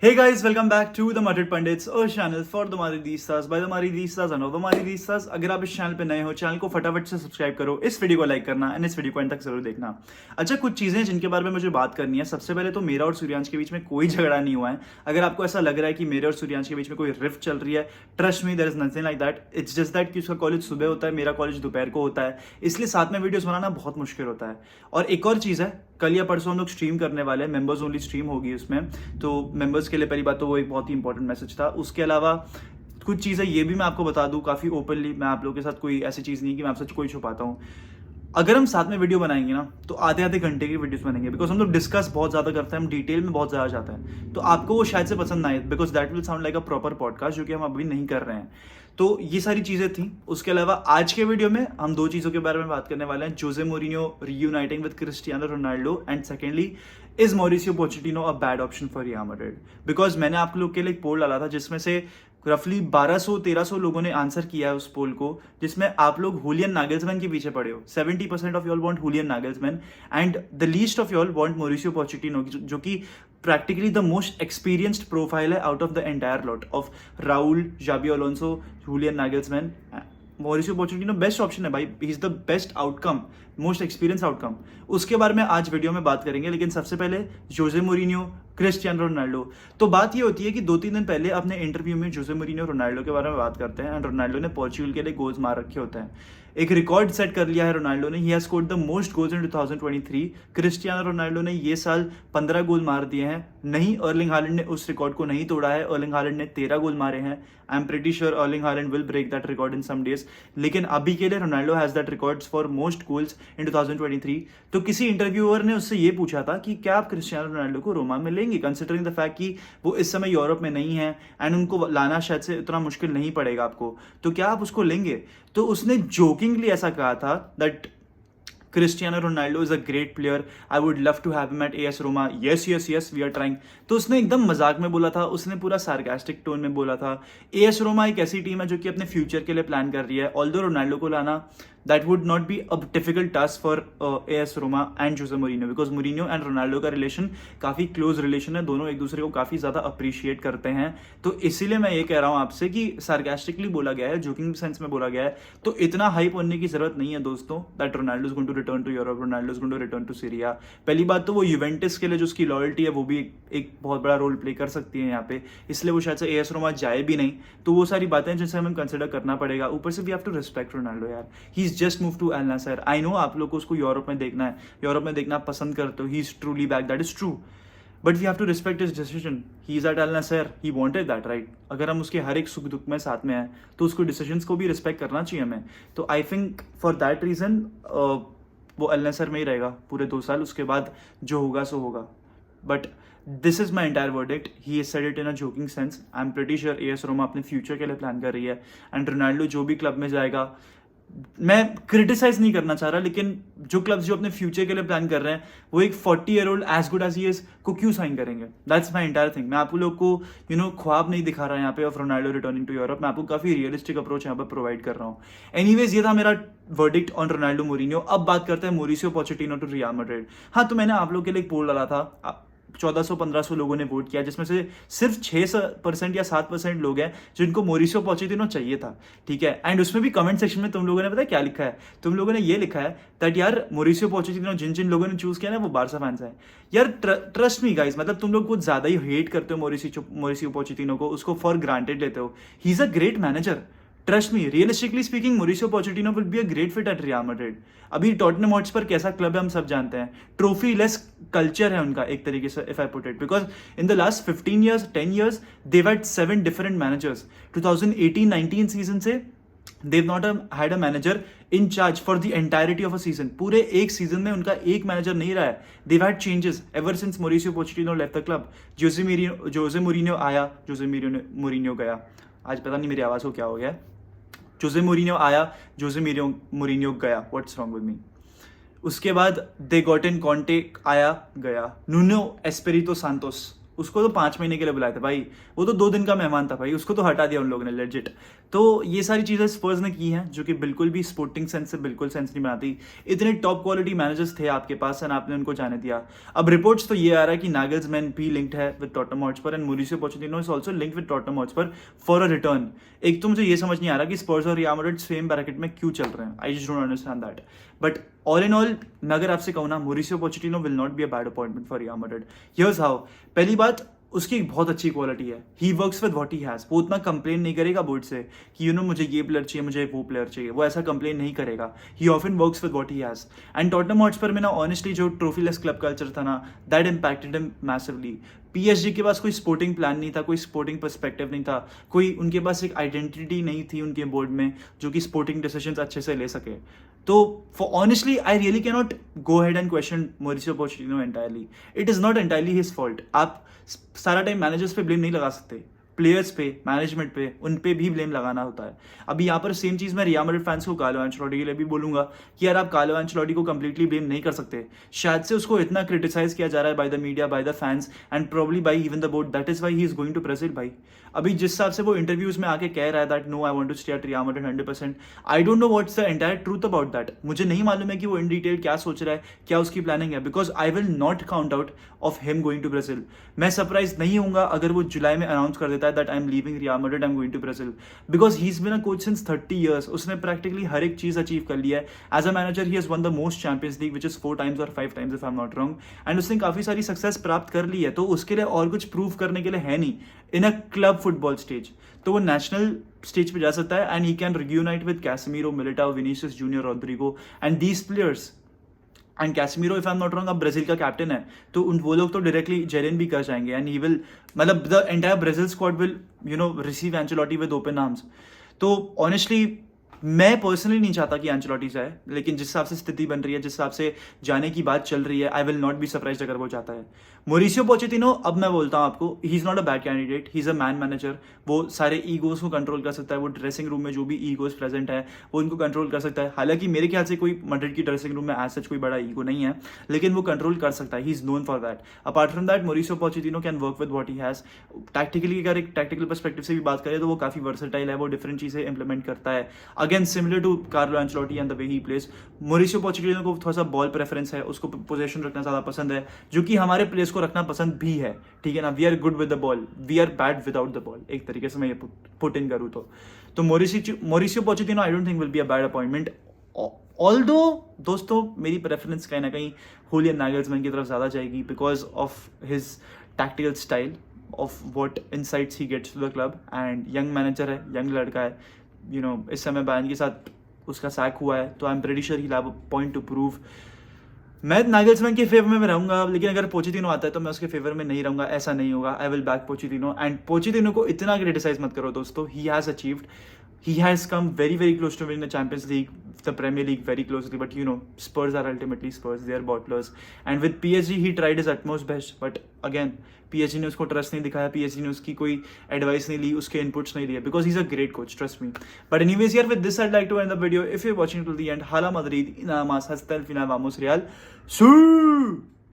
Hey guys, welcome back to the Madrid Pundits और channel for the Madridistas by the Madridistas and of the Madridistas। अगर आप इस channel पे नए हो, चैनल को फटाफट से सब्सक्राइब करो, इस वीडियो को लाइक करना एंड इस वीडियो को एंड तक जरूर देखना। अच्छा, कुछ चीजें जिनके बारे में मुझे बात करनी है। सबसे पहले तो मेरा और सूर्यांश के बीच में कोई झगड़ा नहीं हुआ है। अगर आपको ऐसा लग रहा है कि मेरे और सूर्यांश के बीच में कोई रिफ्ट चल रही है, trust me, there is nothing like that. It's just that कि उसका कॉलेज सुबह होता है, मेरा कॉलेज दोपहर को होता है, इसलिए साथ में वीडियोस बनाना बहुत मुश्किल होता है। और एक और चीज़ है, कल या परसों हम लोग स्ट्रीम करने वाले हैं, मेंबर्स ओनली स्ट्रीम होगी उसमें। तो मेंबर्स के लिए पहली बात तो वो एक बहुत ही इंपॉर्टेंट मैसेज था। उसके अलावा कुछ चीज़ें ये भी मैं आपको बता दूं काफ़ी ओपनली, मैं आप लोगों के साथ कोई ऐसी चीज़ नहीं कि मैं आपसे कोई छुपाता हूँ। अगर हम साथ में वीडियो बनाएंगे ना तो आधे आधे घंटे की वीडियोस बनेंगे, बिकॉज हम लोग डिस्कस बहुत ज़्यादा करते हैं, हम डिटेल में बहुत ज़्यादा जाते हैं। तो आपको वो शायद से पसंद ना आए, because that will sound like a proper podcast, जो कि हम अभी नहीं कर रहे हैं। तो ये सारी चीज़ें थी। उसके अलावा आज के वीडियो में हम दो चीज़ों के बारे में बात करने वाले हैं। Jose Mourinho reuniting with Cristiano Ronaldo and secondly, is Mauricio Pochettino a bad option for Real Madrid. Because मैंने आप लोग के लिए एक पोल डाला था जिसमें से रफली 1200-1300 लोगों ने आंसर किया है उस पोल को, जिसमें आप लोग हुलियन नागल्समैन के पीछे पड़े हो। 70% of y'all want Julian Nagelsmann and the least of y'all want Mauricio Pochettino, जो कि practically the most experienced profile है out of the entire lot of Raul, Xabi Alonso, Julian Nagelsmann. Mauricio Pochettino best option है भाई, he is the best outcome, most experience outcome. उसके बारे में आज video में बात करेंगे, लेकिन सबसे पहले जोसे मोरिन्यो, क्रिस्टियानो रोनाल्डो। तो बात ये होती है कि 2-3 दिन पहले अपने इंटरव्यू में जोसे मोरिन्यो रोनाल्डो के बारे में बात करते हैं एंड रोनाल्डो ने पोर्चुगल के लिए गोल्स मार रखे होते हैं। एक रिकॉर्ड सेट कर लिया है रोनाल्डो ने, he has scored the most goals in 2023। Cristiano Ronaldo ने ये साल 15 गोल मार दिए हैं। नहीं, अर्लिंग हालैंड ने उस रिकॉर्ड को नहीं तोड़ा है, अर्लिंग हालैंड ने 13 गोल मारे हैं। I am pretty sure Erling Haaland will break that record in some days, लेकिन अभी के लिए Ronaldo has that records for most goals in 2023। तो किसी इंटरव्यूअर ने उससे ये पूछा था कि क्या आप क्रिस्टियानो रोनाल्डो को रोमा में लेंगे, कंसिडरिंग द फैक्ट कि वो इस समय यूरोप में नहीं है एंड उनको लाना शायद से इतना मुश्किल नहीं पड़ेगा आपको, तो क्या आप उसको लेंगे? तो उसने जोकिंगली ऐसा कहा था that Cristiano Ronaldo is a great player. I would love to have him at AS Roma. Yes, yes, yes, we are trying. तो उसने एकदम मजाक में बोला था, उसने पूरा सार्कास्टिक टोन में बोला था। AS Roma एक ऐसी टीम है जो कि अपने फ्यूचर के लिए प्लान कर रही है। ऑल्दो रोनाल्डो को लाना that would not be a difficult task for AS Roma and Jose Mourinho, because Mourinho and Ronaldo का रिलेशन काफी क्लोज रिलेशन है, दोनों एक दूसरे को काफी ज्यादा अप्रिशिएट करते हैं। तो इसीलिए मैं ये कह रहा हूँ आपसे कि सार्कास्टिकली बोला गया है, जोकिंग सेंस में बोला गया है, तो इतना हाइप होने की जरूरत नहीं है दोस्तों that Ronaldo is going to return to Europe, Ronaldo is going to return to Syria. पहली बात तो वो यूवेंटस के लिए जो उसकी लॉयल्टी है वो भी एक बहुत बड़ा रोल प्ले कर सकती है यहाँ पे, इसलिए वो शायद से AS रोमा जाए भी नहीं। तो वो सारी बातें जिनसे हमें कंसिडर करना पड़ेगा। ऊपर से we have to respect Ronaldo यार, he is just move to Al Nassr. I know आप लोग को उसको यूरोप में देखना है, यूरोप में देखना पसंद करते हो, he is truly back, that is true, but we have to respect his decision. He is at Al Nassr, he wanted that, right? अगर हम उसके हर एक सुख दुख में साथ में हैं तो उसको डिसीजंस को भी रिस्पेक्ट करना चाहिए हमें। तो I think for that reason वो अल नासर में ही रहेगा पूरे 2 साल, उसके बाद जो होगा सो होगा। But this is my entire verdict, he said it in a joking sense. I am pretty sure AS Roma अपने फ्यूचर के लिए प्लान कर रही है एंड रोनाल्डो जो भी क्लब में जाएगा, मैं क्रिटिसाइज नहीं करना चाह रहा, लेकिन जो क्लब्स जो अपने फ्यूचर के लिए प्लान कर रहे हैं वो एक 40-year-old as good as he is को क्यों साइन करेंगे? That's my entire thing. मैं आप लोग को ख्वाब नहीं दिखा रहा यहाँ पे of Ronaldo returning to Europe, मैं आपको काफी रियलिस्टिक अप्रोच यहाँ पर प्रोवाइड कर रहा हूँ। एनीवेज, ये था मेरा वर्डिक्ट ऑन रोनाल्डो मोरिन्यो। अब बात करते हैं Mauricio Pochettino to Real Madrid. हाँ, तो मैंने आप लोग के लिए एक पोल डाला था, 1400-1500 लोगों ने वोट किया, जिसमें से सिर्फ 6% या 7% लोग हैं जिनको मॉरिसियो पोचेटिनो चाहिए था, ठीक है? एंड उसमें भी कमेंट सेक्शन में तुम लोगों ने पता है क्या लिखा है? तुम लोगों ने ये लिखा है दैट यार मॉरिसियो पोचेटिनो जिन जिन लोगों ने चूज किया ना वो बार्सा फैंस हैं। यार ट्रस्ट मी गाइस, मतलब तुम लोग कुछ ज्यादा ही हेट करते हो मॉरिसियो पोचेटिनो को, उसको फॉर ग्रांटेड लेते हो। He is a great manager, trust me. Realistically speaking Mauricio Pochettino will be a great fit at Real Madrid. अभी टॉटनहम हॉटस्पर कैसा क्लब है हम सब जानते हैं, ट्रॉफी लेस कल्चर है उनका एक तरीके से, if I put it, because in the last 15 years 10 years they've had 7 different managers। 2018-19 season से they've not had a manager in charge for the entirety of a season। पूरे एक season में उनका एक मैनेजर नहीं रहा है। they've had changes ever since Mauricio Pochettino left the club। जोसे मोरिन्यो आया, जोसे मोरिन्यो गया, आज पता नहीं मेरी आवाज को क्या हो गया। जोसे मोरिन्यो आया, जोसे मोरिन्यो गया, व्हाट्स रॉन्ग विद मी। उसके बाद दे गॉट इन कॉन्टे, आया गया। नुनो एस्पिरितो सांतोस उसको तो 5 महीने के लिए बुलाया था भाई, वो तो 2 दिन का मेहमान था भाई, उसको तो हटा दिया उन लोगों ने लेजिट। तो ये सारी चीजें स्पर्स ने की हैं जो कि बिल्कुल भी स्पोर्टिंग सेंस से बिल्कुल सेंस नहीं बनाती। इतने टॉप क्वालिटी मैनेजर्स थे आपके पास एंड आपने उनको जाने दिया। अब रिपोर्ट्स तो ये आ रहा है कि नागल्समैन भी लिंक्ड है with Tottenham Hotspur and Mauricio Pochettino is also linked with Tottenham Hotspur for a return. एक तो मुझे ये समझ नहीं आ रहा कि स्पर्स और रियल मैड्रिड सेम ब्रैकेट में क्यों चल रहे हैं, I just don't understand that. But all in all मैं अगर आपसे कहूँ ना, Mauricio Pochettino will not be a bad appointment for Real Madrid. Here's how. पहली बात, उसकी एक बहुत अच्छी क्वालिटी है, he works with what he has. वो उतना कंप्लेन नहीं करेगा बोर्ड से कि मुझे ये प्लेयर चाहिए, मुझे वो प्लेयर चाहिए, वो ऐसा कंप्लेन नहीं करेगा। ही often works with what he has. And Tottenham Hotspur में ना ऑनेस्टली जो ट्रॉफीलेस क्लब कल्चर था ना, that impacted him massively. PSG के पास कोई स्पोर्टिंग प्लान नहीं था, कोई स्पोर्टिंग पर्सपेक्टिव नहीं था, कोई उनके पास एक आइडेंटिटी नहीं थी उनके बोर्ड में जो कि स्पोर्टिंग डिसीजंस अच्छे से ले सके। तो for honestly I really can not go head and question Mauricio Pochettino entirely. It is not entirely his fault. आप सारा टाइम मैनेजर्स पे ब्लेम नहीं लगा सकते, प्लेयर्स पे, मैनेजमेंट पे, उन पे भी ब्लेम लगाना होता है। अभी यहाँ पर सेम चीज मैं रियल मैड्रिड फैंस को कार्लो एंचेलोटी के लिए भी बोलूंगा कि यार आप कार्लो एंचेलोटी को कंप्लीटली ब्लेम नहीं कर सकते। शायद से उसको इतना क्रिटिसाइज किया जा रहा है by the media, by the fans and probably by even the board, that is why he is going to Brazil. भाई अभी जिस हिसाब से वो इंटरव्यूज में आके कह रहा है that no I want to stay at Real Madrid 100%, I don't know what's the entire truth about that. मुझे नहीं मालूम है कि वो इन डिटेल क्या सोच रहा है, क्या उसकी प्लानिंग है, because I will not count out of him going to Brazil. मैं सरप्राइज नहीं होऊंगा अगर वो जुलाई में अनाउंस कर देता है that I am leaving Real Madrid, I am going to Brazil, because he is been a coach since 30 years। उसने प्रैक्टिकली हर एक चीज अचीव कर लिया है। As a manager he has won the most Champions League which is 4 times और 5 times if I am not wrong, and उसने काफी सारी सक्सेस प्राप्त कर ली है। तो उसके लिए और कुछ प्रूव करने के लिए है नहीं in a club football stage. तो वो नेशनल स्टेज पे जा सकता है and he can reunite with Casemiro, Militao, Vinicius Junior, Rodrygo and these players. And Casemiro if I am not wrong अब ब्राजील का कैप्टन है, तो वो लोग तो डायरेक्टली जेरेन भी कर जाएंगे एंड ही विल, मतलब the entire Brazil squad will receive Ancelotti with open arms. तो ऑनेस्टली मैं पर्सनली नहीं चाहता कि एंचेलोटी जाए, लेकिन जिस हिसाब से स्थिति बन रही है, जिस हिसाब से जाने की बात चल रही है, आई विल नॉट बी सरप्राइज अगर वो जाता है। मॉरिसियो पोचेटिनो, अब मैं बोलता हूँ आपको, he is not a bad candidate, he is a man manager. वो सारे ईगोज को कंट्रोल कर सकता है, वो ड्रेसिंग रूम में जो भी ईगोज प्रेजेंट है वो उनको कंट्रोल कर सकता है। हालांकि मेरे ख्याल से कोई मैड्रिड की ड्रेसिंग रूम में एज सच कोई बड़ा ईगो नहीं है, लेकिन वो कंट्रोल कर सकता है, he is known for that. Apart from that Mauricio Pochettino can work with what he has. Tactically अगर एक टैक्टिकल पर्सपेक्टिव से भी बात करें तो वो काफी वर्सेटाइल है, वो डिफरेंट चीजें इंप्लीमेंट करता है, again similar to Carlo Ancelotti and the way he plays. Mauricio Pochettino को थोड़ा सा बॉल प्रेफरेंस है, उसको पोजीशन रखना ज्यादा पसंद है, जो कि हमारे प्लेयर्स को रखना पसंद भी है, ठीक है ना। We are good with the ball, we are bad without the ball, एक तरीके से मैं ये पुट इन करूँ तो Mauricio Pochettino I don't think will be a bad appointment. Although दोस्तों मेरी प्रेफरेंस कहीं ना कहीं हुलियन नागल्समैन की तरफ ज्यादा जाएगी because of his tactical style, of what insights he gets to the club, and young manager है, यंग लड़का है, इस समय बायर्न के साथ उसका सैक हुआ है, तो I am pretty sure he have a point two prove. मैं नागल्समैन के फेवर में रहूंगा, लेकिन अगर पोचेटिनो आता है तो मैं उसके फेवर में नहीं रहूंगा, ऐसा नहीं होगा। I will back Pochettino, and Pochettino को इतना क्रिटिसाइज मत करो दोस्तों, he has achieved, he has come very close to winning the Champions League, the Premier League very closely, but Spurs are ultimately Spurs, they are bottlers, and with PSG he tried his utmost best, but again PSG ने उसको trust नहीं दिखाया, PSG ने उसकी कोई advice नहीं ली, उसके inputs नहीं लिए, because he's a great coach, trust me. But anyways here with this I'd like to end the video. If you're watching till the end, Hala Madrid, nada más, hasta el final, vamos Real. ¡Sí!